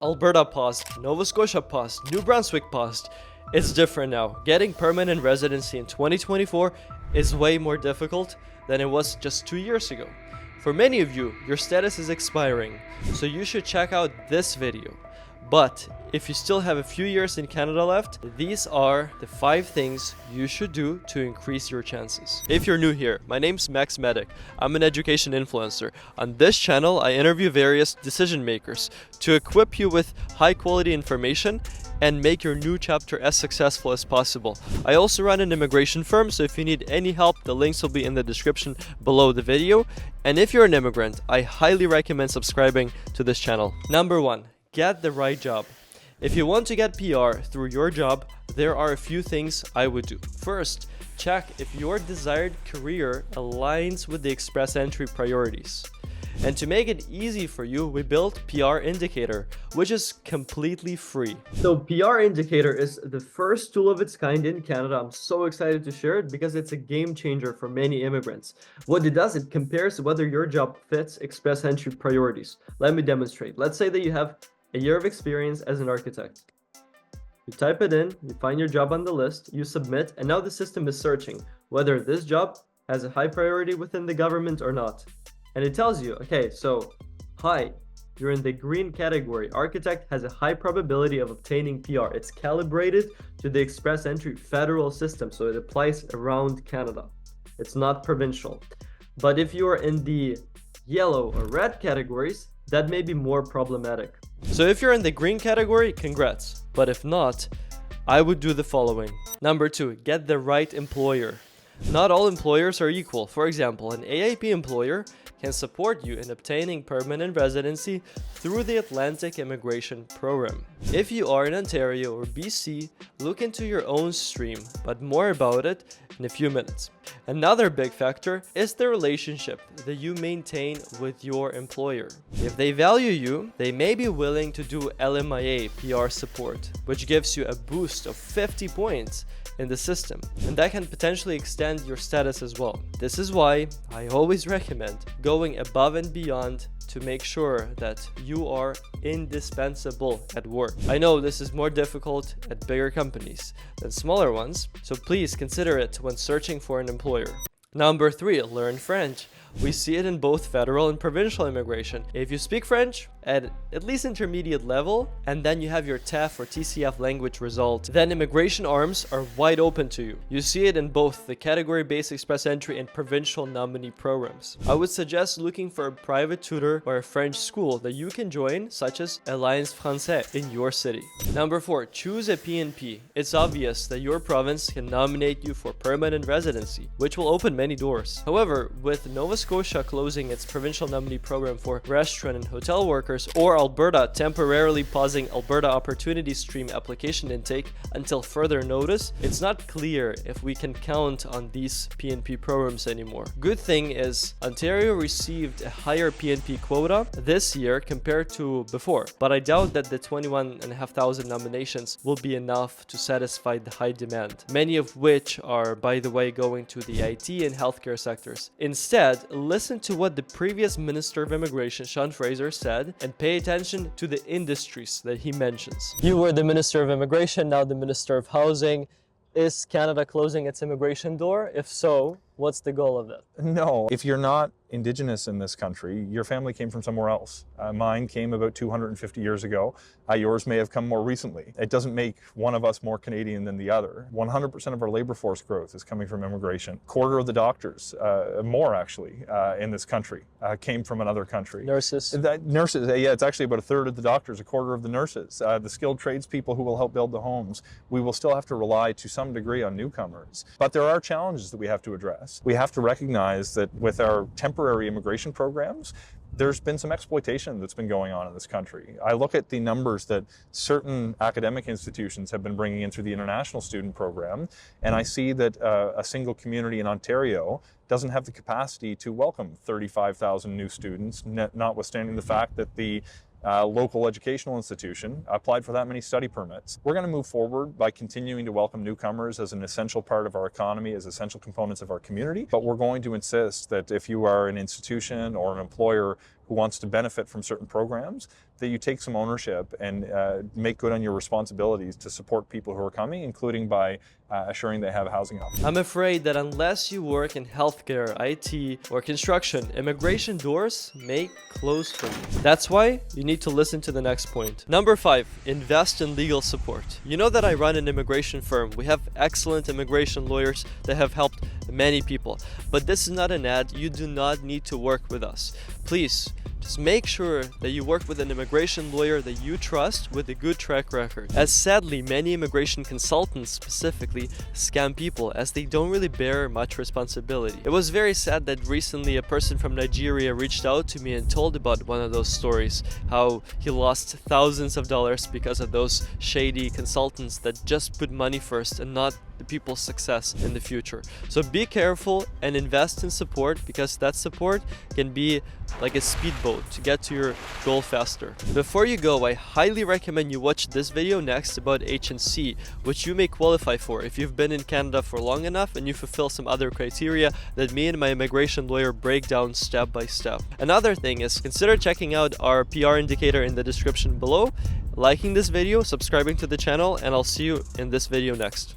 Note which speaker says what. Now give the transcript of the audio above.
Speaker 1: Alberta paused, Nova Scotia paused, New Brunswick paused. It's different now. Getting permanent residency in 2024 is way more difficult than it was just 2 years ago. For many of you, your status is expiring, so you should check out this video. But if you still have a few years in Canada left, these are the 5 things you should do to increase your chances. If you're new here, my name's Max Medic. I'm an education influencer. On this channel, I interview various decision makers to equip you with high quality information and make your new chapter as successful as possible. I also run an immigration firm, so if you need any help, the links will be in the description below the video. And if you're an immigrant, I highly recommend subscribing to this channel. Number 1. Get the right job. If you want to get PR through your job, there are a few things I would do. First, check if your desired career aligns with the express entry priorities. And to make it easy for you, we built PR Indicator, which is completely free. So PR Indicator is the first tool of its kind in Canada. I'm so excited to share it because it's a game changer for many immigrants. What it does, it compares whether your job fits express entry priorities. Let me demonstrate. Let's say that you have a year of experience as an architect. You type it in, you find your job on the list, you submit, and now the system is searching whether this job has a high priority within the government or not. And it tells you, okay, so hi, you're in the green category. Architect has a high probability of obtaining PR. It's calibrated to the express entry federal system, so it applies around Canada. It's not provincial. But if you are in the yellow or red categories, that may be more problematic. So if you're in the green category, congrats. But if not, I would do the following. Number 2, get the right employer. Not all employers are equal. For example, an AIP employer can support you in obtaining permanent residency through the Atlantic Immigration Program. If you are in Ontario or BC, look into your own stream, but more about it in a few minutes. Another big factor is the relationship that you maintain with your employer. If they value you, they may be willing to do LMIA PR support, which gives you a boost of 50 points in the system, and that can potentially extend your status as well. This is why I always recommend going above and beyond to make sure that you are indispensable at work. I know this is more difficult at bigger companies than smaller ones, so please consider it when searching for an employer. Number 3, learn French. We see it in both federal and provincial immigration. If you speak French at least intermediate level, and then you have your TEF or TCF language result, then immigration arms are wide open to you. You see it in both the category-based express entry and provincial nominee programs. I would suggest looking for a private tutor or a French school that you can join, such as Alliance Française in your city. Number 4, choose a PNP. It's obvious that your province can nominate you for permanent residency, which will open many doors. However, with Nova Scotia closing its provincial nominee program for restaurant and hotel workers, or Alberta temporarily pausing Alberta Opportunity Stream application intake until further notice, it's not clear if we can count on these PNP programs anymore. Good thing is Ontario received a higher PNP quota this year compared to before, but I doubt that the 21,500 nominations will be enough to satisfy the high demand, many of which are, by the way, going to the IT and healthcare sectors. Instead, listen to what the previous Minister of Immigration, Sean Fraser, said and pay attention to the industries that he mentions. You were the Minister of Immigration, now the Minister of Housing. Is Canada closing its immigration door? If so, what's the goal of it?
Speaker 2: No. If you're not Indigenous in this country, your family came from somewhere else. Mine came about 250 years ago. Yours may have come more recently. It doesn't make one of us more Canadian than the other. 100% of our labor force growth is coming from immigration. Quarter of the doctors, more actually, in this country came from another country.
Speaker 1: Nurses?
Speaker 2: Nurses, yeah, it's actually about a third of the doctors, a quarter of the nurses. The skilled tradespeople who will help build the homes. We will still have to rely to some degree on newcomers. But there are challenges that we have to address. We have to recognize that with our temporary immigration programs, there's been some exploitation that's been going on in this country. I look at the numbers that certain academic institutions have been bringing in through the international student program, and I see that a single community in Ontario doesn't have the capacity to welcome 35,000 new students, notwithstanding the fact that the local educational institution applied for that many study permits. We're going to move forward by continuing to welcome newcomers as an essential part of our economy, as essential components of our community, but we're going to insist that if you are an institution or an employer who wants to benefit from certain programs, that you take some ownership and make good on your responsibilities to support people who are coming, including by assuring they have housing options.
Speaker 1: I'm afraid that unless you work in healthcare, IT, or construction, immigration doors may close for you. That's why you need to listen to the next point. Number 5, invest in legal support. You know that I run an immigration firm. We have excellent immigration lawyers that have helped many people. But this is not an ad. You do not need to work with us. Please, just make sure that you work with an immigration lawyer that you trust with a good track record. As sadly, many immigration consultants specifically scam people as they don't really bear much responsibility. It was very sad that recently a person from Nigeria reached out to me and told about one of those stories, how he lost thousands of dollars because of those shady consultants that just put money first and not the people's success in the future. So be careful and invest in support, because that support can be like a speedboat to get to your goal faster. Before you go, I highly recommend you watch this video next about H&C, which you may qualify for if you've been in Canada for long enough and you fulfill some other criteria that me and my immigration lawyer break down step by step. Another thing is, consider checking out our PR indicator in the description below, liking this video, subscribing to the channel, and I'll see you in this video next.